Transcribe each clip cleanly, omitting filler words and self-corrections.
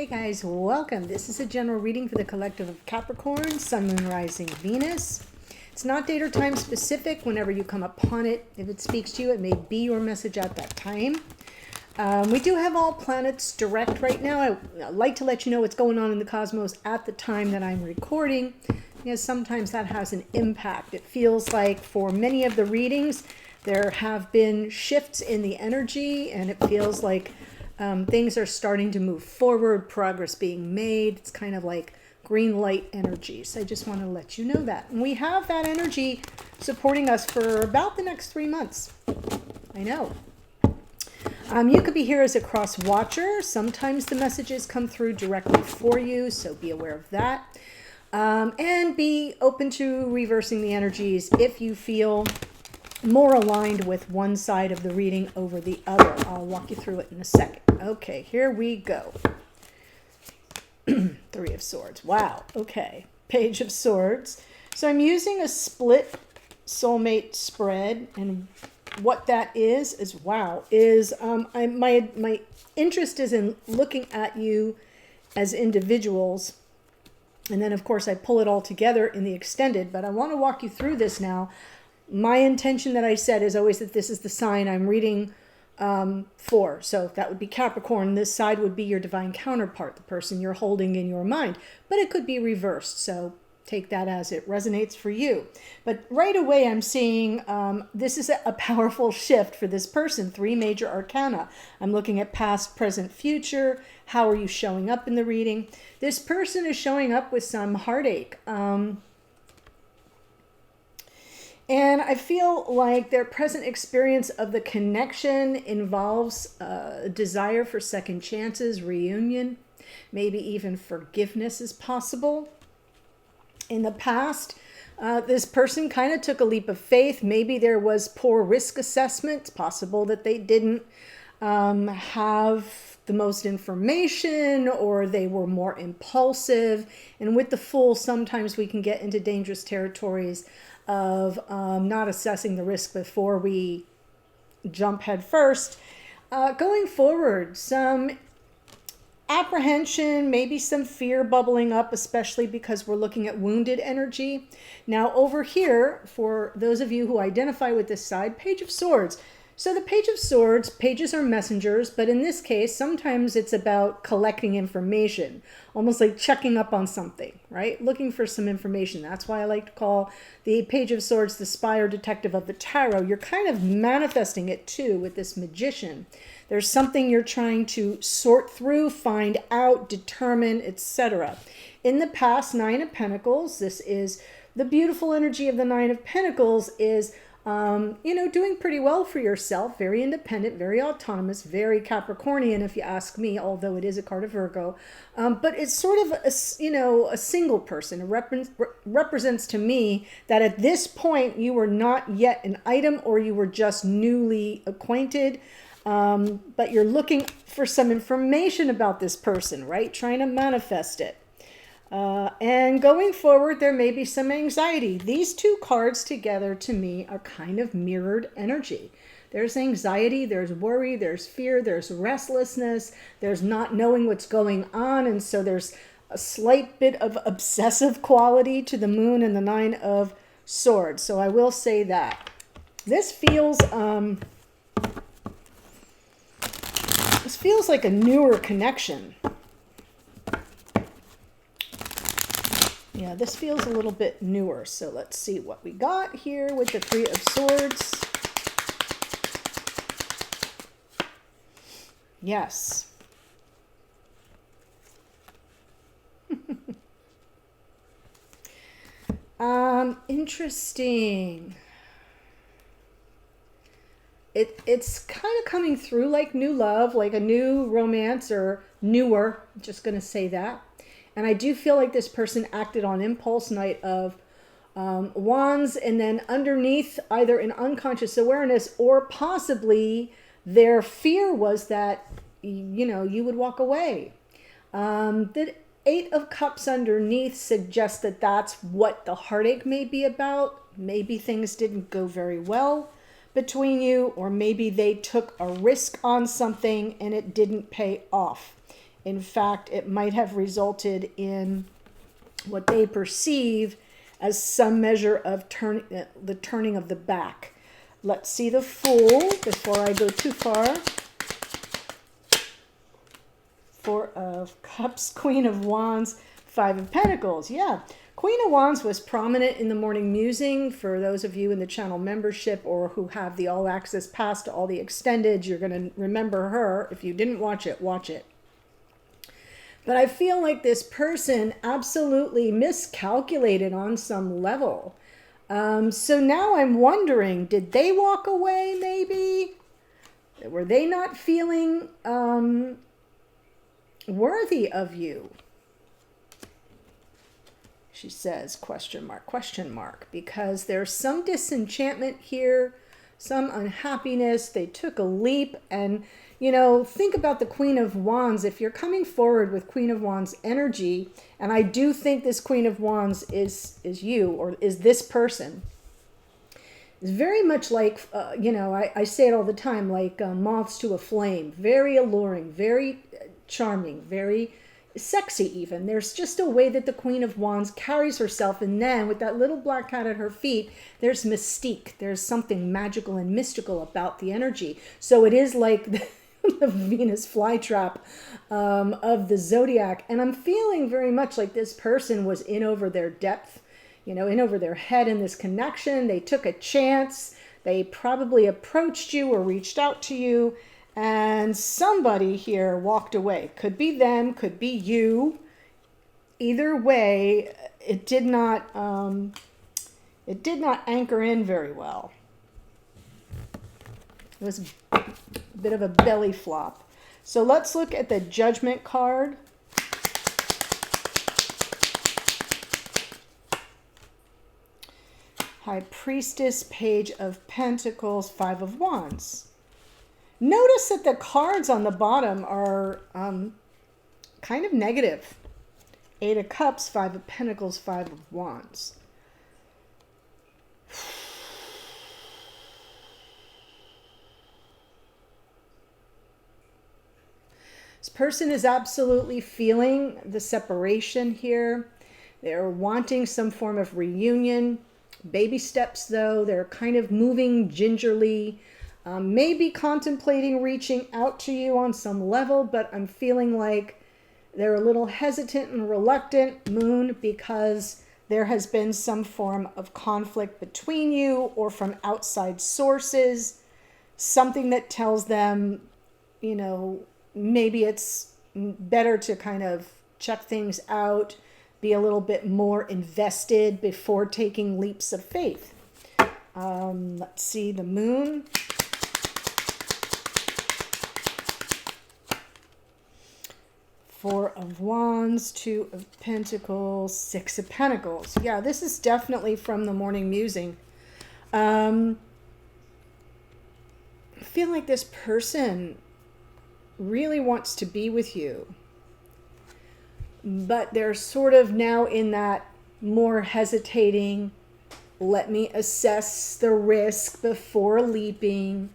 Guys, welcome. This is a general reading for the collective of Capricorn, Sun, Moon, Rising, Venus. It's not date or time specific whenever you come upon it. If it speaks to you, it may be your message at that time. We do have all planets direct right now. I like to let you know what's going on in the cosmos at the time that I'm recording, because sometimes that has an impact. It feels like for many of the readings, there have been shifts in the energy, and it feels like things are starting to move forward, progress being made. It's kind of like green light energy. So I just want to let you know that. And we have that energy supporting us for about the next 3 months. I know. You could be here as a cross watcher. Sometimes the messages come through directly for you, so be aware of that. And be open to reversing the energies if you feel more aligned with one side of the reading over the other. I'll walk you through it in a second. Okay, here we go. Three of Swords. Wow. Okay. Page of Swords. So I'm using a split soulmate spread, and what that is wow, is my interest is in looking at you as individuals, and then of course I pull it all together in the extended, but I want to walk you through this now. My intention that I said is always that this is the sign I'm reading for. So that would be Capricorn. This side would be your divine counterpart, the person you're holding in your mind. But it could be reversed. So take that as it resonates for you. But right away I'm seeing this is a powerful shift for this person. 3 major arcana. I'm looking at past, present, future. How are you showing up in the reading? This person is showing up with some heartache. And I feel like their present experience of the connection involves a desire for second chances, reunion, maybe even forgiveness is possible. In the past, this person kind of took a leap of faith. Maybe there was poor risk assessment. It's possible that they didn't have the most information, or they were more impulsive. And with the Fool, sometimes we can get into dangerous territories of not assessing the risk before we jump head first. Going forward, some apprehension, maybe some fear bubbling up, especially because we're looking at wounded energy. Now over here, for those of you who identify with this side, Page of Swords. So the Page of Swords, pages are messengers, but in this case, sometimes it's about collecting information, almost like checking up on something, right? Looking for some information. That's why I like to call the Page of Swords the spy or detective of the tarot. You're kind of manifesting it too with this magician. There's something you're trying to sort through, find out, determine, etc. In the past, 9 of Pentacles, this is the beautiful energy of the 9 of Pentacles is doing pretty well for yourself, very independent, very autonomous, very Capricornian, if you ask me, although it is a card of Virgo. But it's sort of a single person. It represents to me that at this point you were not yet an item, or you were just newly acquainted. But you're looking for some information about this person, right? Trying to manifest it. And going forward, there may be some anxiety. These 2 cards together to me are kind of mirrored energy. There's anxiety, there's worry, there's fear, there's restlessness, there's not knowing what's going on. And so there's a slight bit of obsessive quality to the Moon and the 9 of Swords. So I will say that. This feels like a newer connection. Yeah, this feels a little bit newer. So let's see what we got here with the 3 of Swords. Yes. Interesting. It's kind of coming through like new love, like a new romance, or newer, I'm just going to say that. And I do feel like this person acted on impulse, Knight of Wands, and then underneath either an unconscious awareness, or possibly their fear was that, you would walk away. The 8 of Cups underneath suggests that that's what the heartache may be about. Maybe things didn't go very well between you, or maybe they took a risk on something and it didn't pay off. In fact, it might have resulted in what they perceive as some measure of the turning of the back. Let's see the Fool before I go too far. Four of Cups, Queen of Wands, Five of Pentacles. Yeah, Queen of Wands was prominent in the morning musing. For those of you in the channel membership or who have the all access pass to all the extended, you're going to remember her. If you didn't watch it, watch it. But I feel like this person absolutely miscalculated on some level. So now I'm wondering, did they walk away maybe? Were they not feeling worthy of you? She says, question mark, because there's some disenchantment here, some unhappiness. They took a leap. And, you know, think about the Queen of Wands. If you're coming forward with Queen of Wands energy, and I do think this Queen of Wands is you, or is this person, it's very much like, you know, I say it all the time, like moths to a flame. Very alluring, very charming, very sexy even. There's just a way that the Queen of Wands carries herself, and then with that little black cat at her feet, there's mystique. There's something magical and mystical about the energy. So it is like the Venus flytrap of the zodiac. And I'm feeling very much like this person was in over their depth, you know, in over their head in this connection. They took a chance. They probably approached you or reached out to you, and somebody here walked away. Could be them, could be you. Either way, it did not anchor in very well. It was a bit of a belly flop. So let's look at the Judgment card. High Priestess, Page of Pentacles, Five of Wands. Notice that the cards on the bottom are kind of negative. Eight of Cups, Five of Pentacles, Five of Wands. This person is absolutely feeling the separation here. They're wanting some form of reunion. Baby steps, though. They're kind of moving gingerly. Maybe contemplating reaching out to you on some level, but I'm feeling like they're a little hesitant and reluctant, Moon, because there has been some form of conflict between you or from outside sources, something that tells them, you know, maybe it's better to kind of check things out, be a little bit more invested before taking leaps of faith. Let's see, the Moon. Four of Wands, Two of Pentacles, Six of Pentacles. Yeah, this is definitely from the morning musing. I feel like this person really wants to be with you, but they're sort of now in that more hesitating, let me assess the risk before leaping.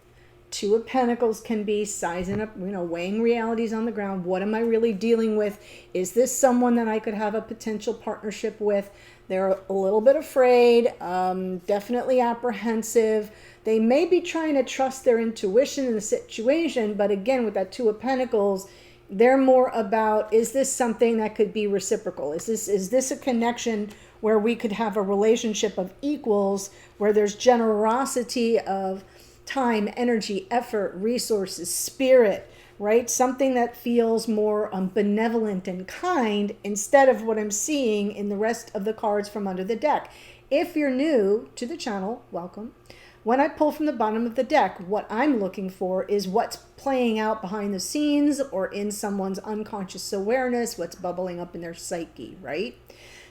Two of Pentacles can be sizing up, you know, weighing realities on the ground. What am I really dealing with? Is this someone that I could have a potential partnership with? They're a little bit afraid, definitely apprehensive. They may be trying to trust their intuition in the situation, but again, with that Two of Pentacles, they're more about, is this something that could be reciprocal? Is this a connection where we could have a relationship of equals, where there's generosity of time, energy, effort, resources, spirit, right? Something that feels more benevolent and kind instead of what I'm seeing in the rest of the cards from under the deck. If you're new to the channel, welcome. When I pull from the bottom of the deck, what I'm looking for is what's playing out behind the scenes or in someone's unconscious awareness, what's bubbling up in their psyche, right?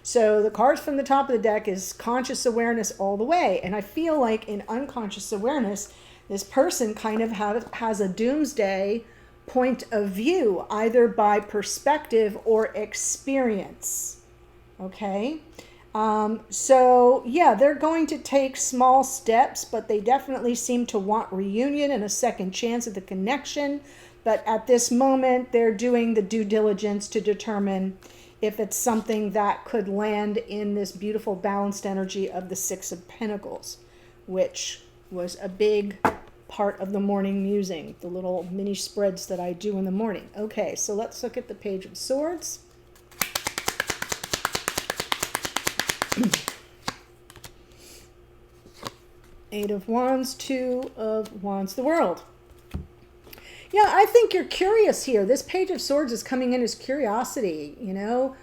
So the cards from the top of the deck is conscious awareness all the way. And I feel like in unconscious awareness, this person kind of has a doomsday point of view, either by perspective or experience. Okay? So yeah, they're going to take small steps, but they definitely seem to want reunion and a second chance at the connection. But at this moment, they're doing the due diligence to determine if it's something that could land in this beautiful balanced energy of the Six of Pentacles, which was a big part of the morning musing, the little mini spreads that I do in the morning. Okay, so let's look at the Page of Swords. Eight of Wands, Two of Wands, the World. Yeah, I think you're curious here. This Page of Swords is coming in as curiosity, you know.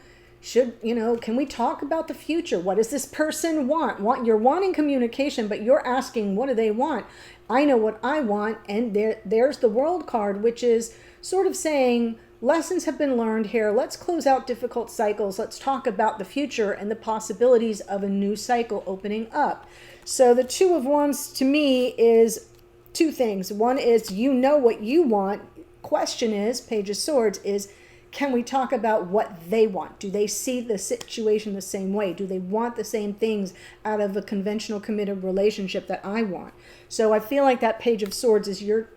Can we talk about the future? What does this person want? You're wanting communication, but you're asking, what do they want? I know what I want, and there's the World card, which is sort of saying, lessons have been learned here. Let's close out difficult cycles. Let's talk about the future and the possibilities of a new cycle opening up. So the Two of Wands to me is two things. One is, you know what you want. Question is, Page of Swords is, can we talk about what they want? Do they see the situation the same way? Do they want the same things out of a conventional committed relationship that I want? So I feel like that Page of Swords is you're,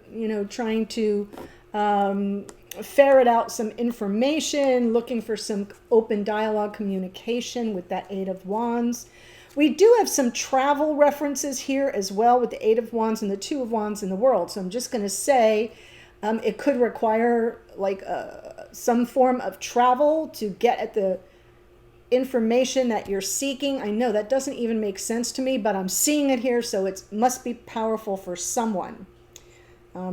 trying to ferret out some information, looking for some open dialogue communication with that Eight of Wands. We do have some travel references here as well with the Eight of Wands and the Two of Wands in the World. So I'm just going to say it could require like some form of travel to get at the information that you're seeking. I know that doesn't even make sense to me, but I'm seeing it here, so it must be powerful for someone.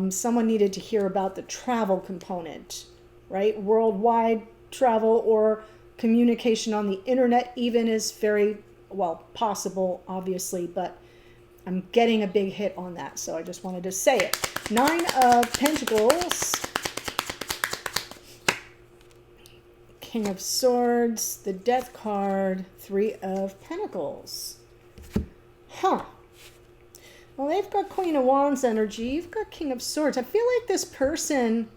Someone needed to hear about the travel component, right? Worldwide travel or communication on the internet even is very possible, obviously, but I'm getting a big hit on that, so I just wanted to say it. Nine of Pentacles, King of Swords, the Death card, Three of Pentacles. Well, they've got Queen of Wands energy. You've got King of Swords. I feel like this person...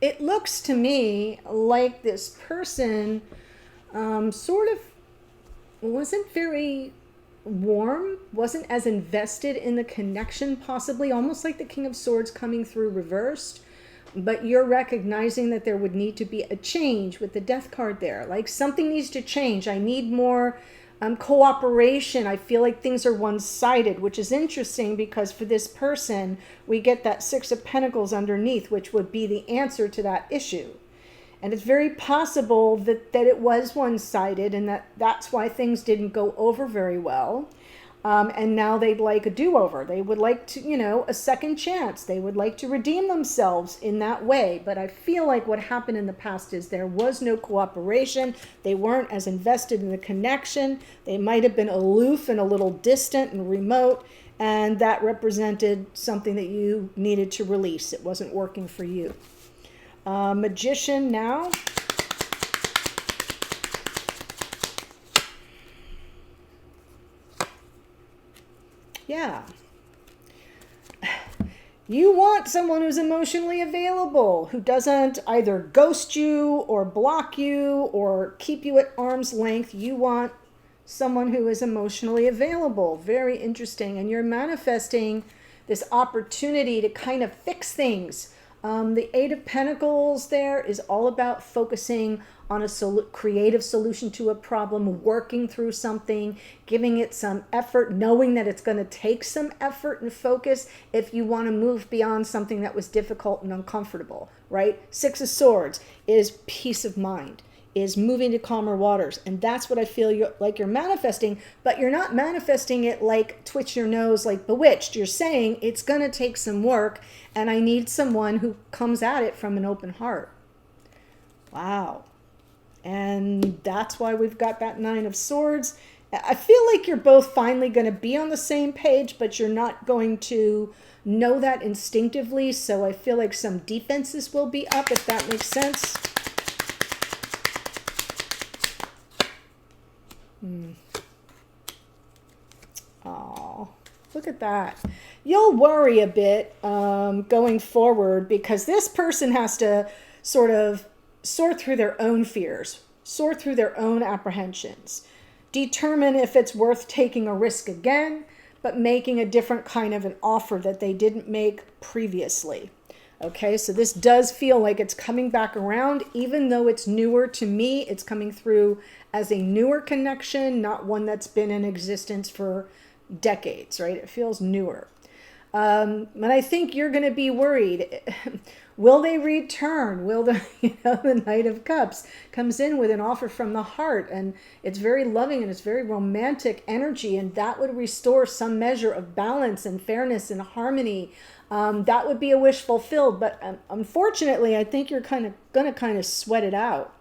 It looks to me like this person sort of wasn't very warm, wasn't as invested in the connection, possibly almost like the King of Swords coming through reversed, but you're recognizing that there would need to be a change with the Death card there. Like something needs to change. I need more cooperation. I feel like things are one-sided, which is interesting because for this person, we get that Six of Pentacles underneath, which would be the answer to that issue. And it's very possible that it was one-sided and that's why things didn't go over very well. And now they'd like a do-over. They would like to, a second chance. They would like to redeem themselves in that way. But I feel like what happened in the past is there was no cooperation. They weren't as invested in the connection. They might have been aloof and a little distant and remote. And that represented something that you needed to release. It wasn't working for you. Magician now. Yeah. You want someone who's emotionally available, who doesn't either ghost you or block you or keep you at arm's length. You want someone who is emotionally available. Very interesting. And you're manifesting this opportunity to kind of fix things. The Eight of Pentacles there is all about focusing on a creative solution to a problem, working through something, giving it some effort, knowing that it's going to take some effort and focus if you want to move beyond something that was difficult and uncomfortable, right? Six of Swords is peace of mind, is moving to calmer waters. And that's what I feel you're manifesting, but you're not manifesting it like twitch your nose like Bewitched. You're saying it's going to take some work and I need someone who comes at it from an open heart. Wow. And that's why we've got that Nine of Swords. I feel like you're both finally going to be on the same page, but you're not going to know that instinctively. So I feel like some defenses will be up, if that makes sense. Oh, look at that. You'll worry a bit going forward because this person has to sort of sort through their own fears, sort through their own apprehensions, determine if it's worth taking a risk again, but making a different kind of an offer that they didn't make previously. Okay, so this does feel like it's coming back around, even though it's newer to me. It's coming through as a newer connection, not one that's been in existence for decades, right? It feels newer. But I think you're going to be worried. Will they return? Will the, the Knight of Cups comes in with an offer from the heart, and it's very loving and it's very romantic energy, and that would restore some measure of balance and fairness and harmony. That would be a wish fulfilled, but unfortunately, I think you're going to sweat it out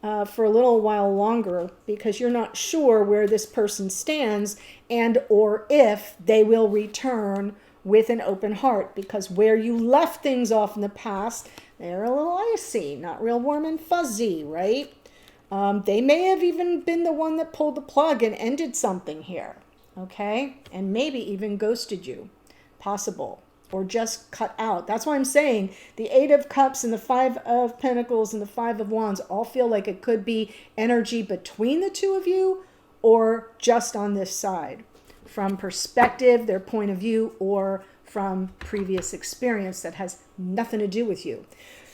for a little while longer, because you're not sure where this person stands and or if they will return with an open heart, because where you left things off in the past, they're a little icy, not real warm and fuzzy, right? They may have even been the one that pulled the plug and ended something here, okay? And maybe even ghosted you, possible, or just cut out. That's why I'm saying the Eight of Cups and the Five of Pentacles and the Five of Wands all feel like it could be energy between the two of you or just on this side, from perspective, their point of view, or from previous experience that has nothing to do with you.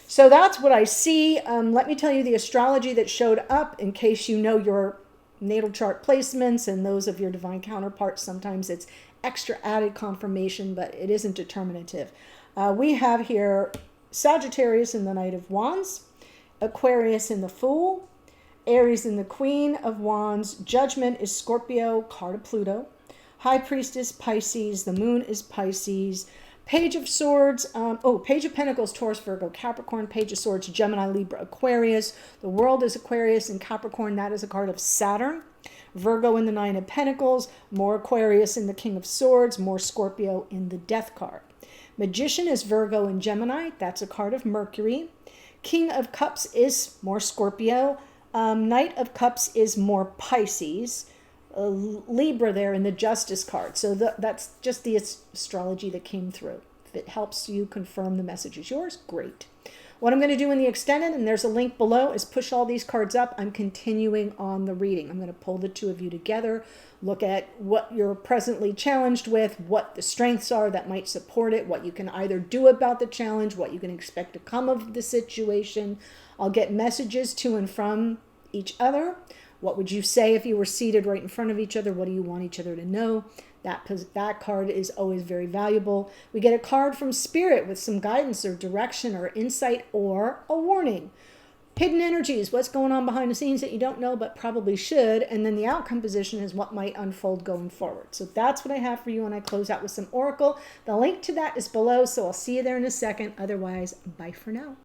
So that's what I see. Let me tell you the astrology that showed up, in case you know your natal chart placements and those of your divine counterparts. Sometimes it's extra added confirmation, but it isn't determinative. We have here Sagittarius in the Knight of Wands, Aquarius in the Fool, Aries in the Queen of Wands, Judgment is Scorpio, card of Pluto, High Priestess Pisces, the Moon is Pisces, Page of Swords, Page of Pentacles, Taurus, Virgo, Capricorn, Page of Swords, Gemini, Libra, Aquarius. The World is Aquarius, and Capricorn, that is a card of Saturn. Virgo in the Nine of Pentacles, more Aquarius in the King of Swords, more Scorpio in the Death card. Magician is Virgo and Gemini, that's a card of Mercury. King of Cups is more Scorpio. Knight of Cups is more Pisces. Libra there in the Justice card. So that's just the astrology that came through. If it helps you confirm the message is yours, great. What I'm going to do in the extended, and there's a link below, is push all these cards up. I'm continuing on the reading. I'm going to pull the two of you together, look at what you're presently challenged with, what the strengths are that might support it, what you can either do about the challenge, what you can expect to come of the situation. I'll get messages to and from each other. What would you say if you were seated right in front of each other? What do you want each other to know? That card is always very valuable. We get a card from Spirit with some guidance or direction or insight or a warning. Hidden energies, what's going on behind the scenes that you don't know but probably should. And then the outcome position is what might unfold going forward. So that's what I have for you, and I close out with some oracle. The link to that is below, so I'll see you there in a second. Otherwise, bye for now.